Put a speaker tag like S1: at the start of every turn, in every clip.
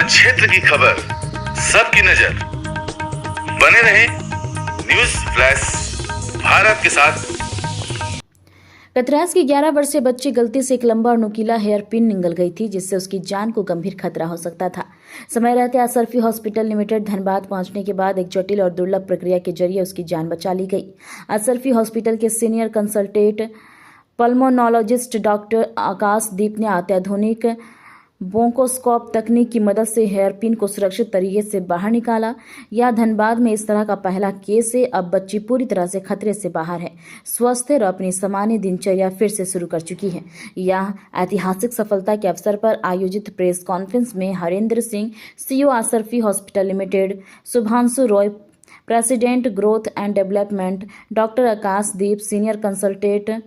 S1: हर क्षेत्र की खबर, सबकी नजर। बने रहे न्यूज फ्लैश भारत के साथ।
S2: कतरास की 11 वर्षीय बच्ची गलती से एक लंबा और नुकीला हेयर पिन निगल गई थी, जिससे उसकी जान को गंभीर खतरा हो सकता था। समय रहते असरफी हॉस्पिटल लिमिटेड धनबाद पहुंचने के बाद एक जटिल और दुर्लभ प्रक्रिया के जरिए उसकी जान बचा ली गई। असरफी हॉस्पिटल के सीनियर कंसल्टेंट पल्मोनोलॉजिस्ट डॉक्टर आकाशदीप ने अत्याधुनिक ब्रोंकोस्कोप तकनीक की मदद से हेयर पिन को सुरक्षित तरीके से बाहर निकाला। यह धनबाद में इस तरह का पहला केस है। अब बच्ची पूरी तरह से खतरे से बाहर है, स्वस्थ है और अपनी सामान्य दिनचर्या फिर से शुरू कर चुकी है। यह ऐतिहासिक सफलता के अवसर पर आयोजित प्रेस कॉन्फ्रेंस में Harendra Singh, CEO Asarfi hospital limited, Shubhanshu Roy, president growth and development, doctor Akashdeep, senior consultant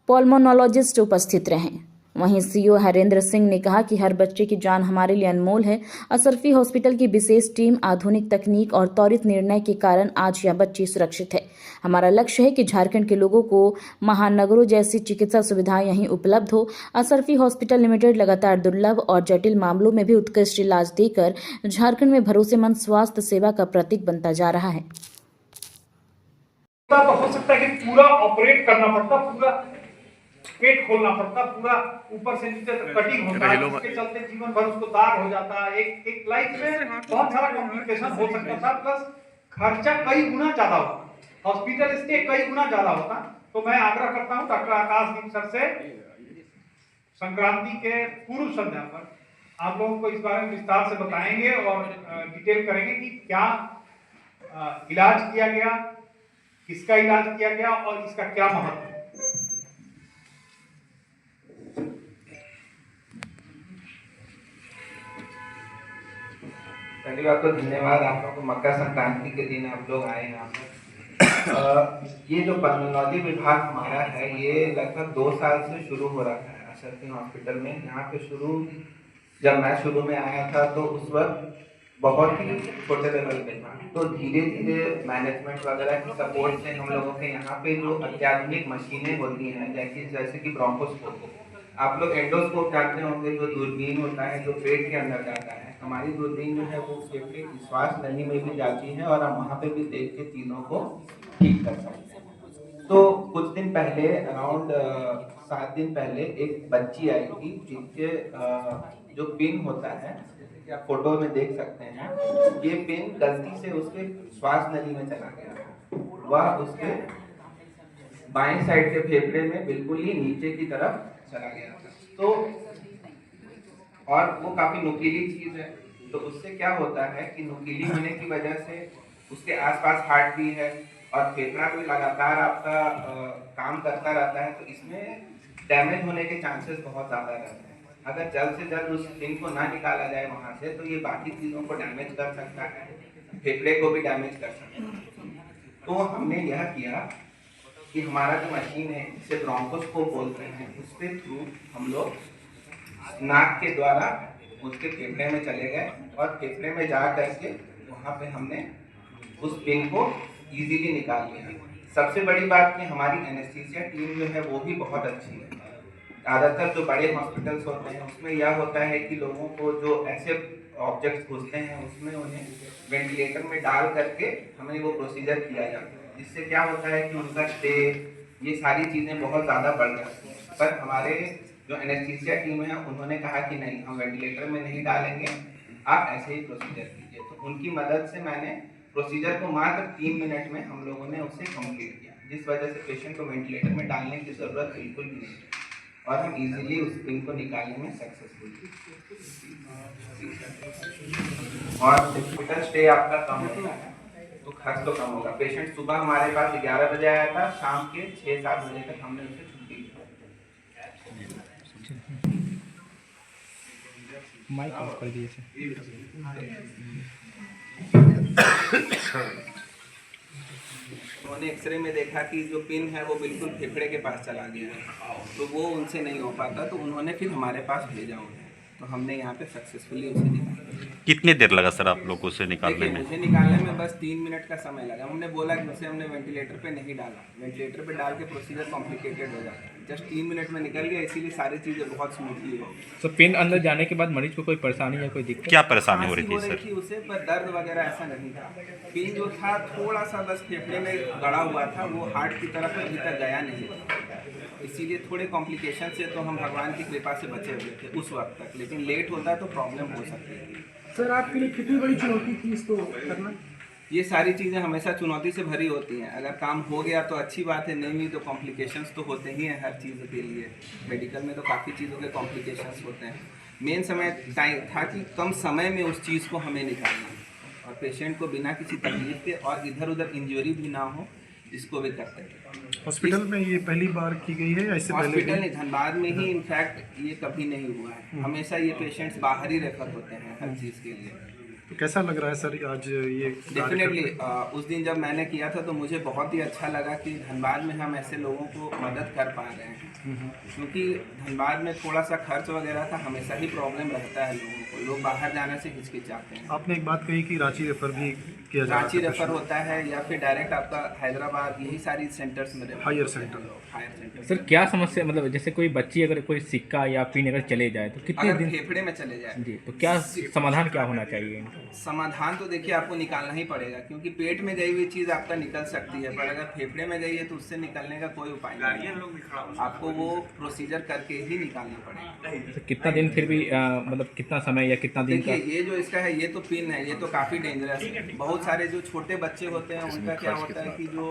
S2: pulmonologist उपस्थित रहे। वहीं सीईओ हरेंद्र सिंह ने कहा कि हर बच्चे की जान हमारे लिए अनमोल है। असरफी हॉस्पिटल की विशेष टीम, आधुनिक तकनीक और त्वरित निर्णय के कारण आज यह बच्ची सुरक्षित है। हमारा लक्ष्य है कि झारखंड के लोगों को महानगरों जैसी चिकित्सा सुविधाएं यहीं उपलब्ध हो। असरफी हॉस्पिटल लिमिटेड लगातार दुर्लभ और जटिल मामलों में भी उत्कृष्ट इलाज देकर झारखंड में भरोसेमंद स्वास्थ्य सेवा का प्रतीक बनता जा रहा है।
S3: तो हो सकता है कि पूरा ऑपरेट करना पड़ता, पूरा पेट खोलना पड़ता, पूरा ऊपर से नीचे तक कटिंग होता है, इसके चलते जीवन भर उसको दाग हो जाता है। एक लाइफ में बहुत सारा कॉम्प्लिकेशन हो सकता था, प्लस खर्चा कई गुना ज्यादा होता, हॉस्पिटल स्टे कई गुना ज्यादा होता। तो मैं आग्रह करता हूं डॉक्टर आकाशदीप सर से, संक्रांति के पूर्व संध्या पर आप लोगों को इस बारे में विस्तार से बताएंगे और डिटेल करेंगे कि क्या इलाज किया गया, किसका इलाज किया गया और इसका क्या महत्व है।
S4: पहली बात तो धन्यवाद आप लोगों को, मकर संक्रांति के दिन आप लोग आए यहाँ पर। ये जो पल्मोनोलॉजी विभाग हमारा है, ये लगभग 2 साल से शुरू हो रहा है असरफी हॉस्पिटल में। यहाँ पे जब मैं शुरू में आया था तो उस वक्त बहुत ही छोटे लेवल पे था, तो धीरे धीरे मैनेजमेंट वगैरह की सपोर्ट से हम लोगों के यहाँ पे जो अत्याधुनिक मशीनें होती हैं, जैसे कि ब्रोंकोस्कोप, आप लोग एंडोस्कोप जानते होंगे, जो दूरबीन होता है जो पेट के अंदर जाता है। हमारी दूरबीन जो है वो फेफड़े की श्वास नली में भी जाती है और हम वहाँ पे भी देख के चीज़ों को ठीक कर सकते हैं। तो कुछ दिन पहले, अराउंड 7 दिन पहले, एक बच्ची आई थी जिसके जो पिन होता है, आप फोटो में देख सकते हैं, ये पिन गलती से उसके श्वास नली में चला गया। वह उसके बाएं साइड के फेफड़े में बिल्कुल ही नीचे की तरफ चला गया था। तो और वो काफी नुकीली चीज है, तो उससे क्या होता है कि नुकीली होने की वजह से उसके आसपास हार्ट भी है और फेफड़ा भी लगातार आपका काम करता रहता है, तो इसमें डैमेज होने के चांसेस बहुत ज़्यादा रहते हैं। अगर जल्द से जल्द उस पिन को ना निकाला जाए वहाँ से, तो ये बाकी चीज़ों को डैमेज कर सकता है, फेफड़े को भी डैमेज कर सकता है। तो हमने यह किया कि हमारा जो मशीन है, जिसे ब्रोंकोस्कोप बोलते हैं, उसके थ्रू हम लोग नाक के द्वारा उसके फेफड़े में चले गए और फेफड़े में जा करके वहाँ पे हमने उस पिन को इजीली निकाल लिया। सबसे बड़ी बात कि हमारी एनेस्थीसिया टीम जो है वो भी बहुत अच्छी है। ज़्यादातर जो बड़े हॉस्पिटल्स होते हैं उसमें यह होता है कि लोगों को जो ऐसे ऑब्जेक्ट्स घुसते हैं उसमें उन्हें वेंटिलेटर में डाल करके हमें वो प्रोसीजर किया जाता है, जिससे क्या होता है कि उनका स्टे, ये सारी चीज़ें बहुत ज़्यादा बढ़ जाती हैं। पर हमारे जो एनेस्थीसिया टीम है उन्होंने कहा कि नहीं, हम वेंटिलेटर में नहीं डालेंगे, आप ऐसे ही प्रोसीजर कीजिए। तो उनकी मदद से मैंने प्रोसीजर को मात्र 3 मिनट में हम लोगों ने उसे कंप्लीट किया, जिस वजह से पेशेंट को वेंटिलेटर में डालने की ज़रूरत बिल्कुल भी नहीं और हम इजीली उस पिन को निकालने में सक्सेसफुल थे। और हॉस्पिटल स्टे आपका कम होता है तो खर्च तो कम होगा। पेशेंट सुबह हमारे पास 11 बजे आया था, शाम के 6-7 बजे तक हमने उसे छुट्टी दी।
S5: माइक ऑफ कर दिए थे।
S4: उन्होंने एक्सरे में देखा कि जो पिन है वो बिल्कुल फेफड़े के पास चला गया है, तो वो उनसे नहीं हो पाता, तो उन्होंने फिर हमारे पास भेजा उन्हें, तो हमने यहाँ पे सक्सेसफुली उसे निकाला।
S6: कितनी देर लगा सर आप लोग को उसे निकालने में?
S4: मुझे निकालने में बस 3 मिनट का समय लगा। हमने बोला कि उसे हमने वेंटिलेटर पे नहीं डाला, वेंटिलेटर पे डाल के प्रोसीजर कॉम्प्लिकेटेड हो जाता है, जस्ट 3 मिनट में निकल गया, इसीलिए सारी चीज़ें बहुत स्मूथली हो।
S5: तो पिन अंदर जाने के बाद मरीज को कोई परेशानी या कोई दिक्कत?
S6: क्या परेशानी हो रही थी
S4: खांसी
S6: सर?
S4: उसे, पर दर्द वगैरह ऐसा नहीं था। पिन जो था थोड़ा सा बस फेफड़े में गड़ा हुआ था, वो हार्ट की तरफ अभी तक गया नहीं, इसीलिए थोड़े कॉम्प्लिकेशन से तो हम भगवान की कृपा से बचे हुए थे उस वक्त तक, लेकिन लेट होता तो प्रॉब्लम हो सकती थी।
S7: सर आपके लिए कितनी बड़ी चुनौती थी इसको करना?
S4: ये सारी चीज़ें हमेशा चुनौती से भरी होती हैं। अगर काम हो गया तो अच्छी बात है, नहीं हुई तो कॉम्प्लिकेशंस तो होते ही हैं हर चीज़ के लिए। मेडिकल में तो काफ़ी चीज़ों के कॉम्प्लिकेशंस होते हैं। मेन समय टाइम था कि कम समय में उस चीज़ को हमें निकालना और पेशेंट को बिना किसी तकलीफ के और इधर उधर इंजरी भी ना हो, इसको भी करते हैं।
S7: हॉस्पिटल में ये पहली बार की गई है या इससे पहले?
S4: हॉस्पिटल नहीं, धनबाद में ही इनफैक्ट ये कभी नहीं हुआ है। हमेशा ये पेशेंट्स बाहर ही रेफर होते हैं हर चीज़ के लिए।
S7: तो कैसा लग रहा है सर आज ये?
S4: डेफिनेटली उस दिन जब मैंने किया था तो मुझे बहुत ही अच्छा लगा कि धनबाद में हम ऐसे लोगों को मदद कर पा रहे हैं, क्योंकि धनबाद में थोड़ा सा खर्च वगैरह का हमेशा ही प्रॉब्लम रहता है लोगों को, लोग बाहर जाने से हिचकिचाते हैं।
S7: आपने एक बात कही कि रांची रेफर भी किया जा रहा
S4: रांची
S7: है
S4: रेफर होता है या फिर डायरेक्ट आपका हैदराबाद, यही सारी सेंटर्स में
S7: higher centre.
S4: Higher centre.
S5: Sir क्या समस्या, मतलब जैसे कोई बच्ची अगर कोई सिक्का या पिन अगर चले जाए तो कितने
S4: अगर
S5: दिन?
S4: फेफड़े में चले जाए
S5: जी, तो क्या समाधान क्या होना चाहिए इनका?
S4: समाधान तो देखिए आपको निकालना ही पड़ेगा, क्योंकि पेट में गई हुई चीज़ आपका निकल सकती है, पर अगर फेफड़े में गई है तो उससे निकलने का कोई उपाय नहीं है। आपको वो प्रोसीजर करके ही निकालना पड़ेगा।
S5: तो कितना दिन फिर भी मतलब कितना समय या कितना दिन का?
S4: देखिए ये जो इसका है, ये तो पिन है, ये तो काफ़ी डेंजरस है। बहुत सारे जो छोटे बच्चे होते हैं उनका क्या होता है कि जो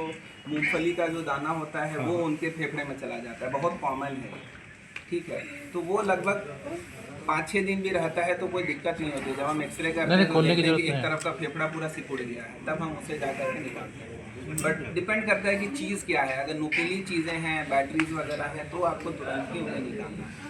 S4: मूंगफली का जो दाना होता है वो उनके फेफड़े में चला जाता है, बहुत कॉमन है, ठीक है। तो वो लगभग 5-6 दिन भी रहता है तो कोई दिक्कत नहीं होती। जब हम एक्सरे करते हैं तो देखते हैं कि एक तरफ का फेफड़ा पूरा सिकुड़ गया है, तब हम उसे जा करके निकालते हैं। बट डिपेंड करता है कि चीज़ क्या है। अगर नुकीली चीज़ें हैं, बैटरीज वगैरह है, तो आपको तुरंत ही उन्हें निकालना है।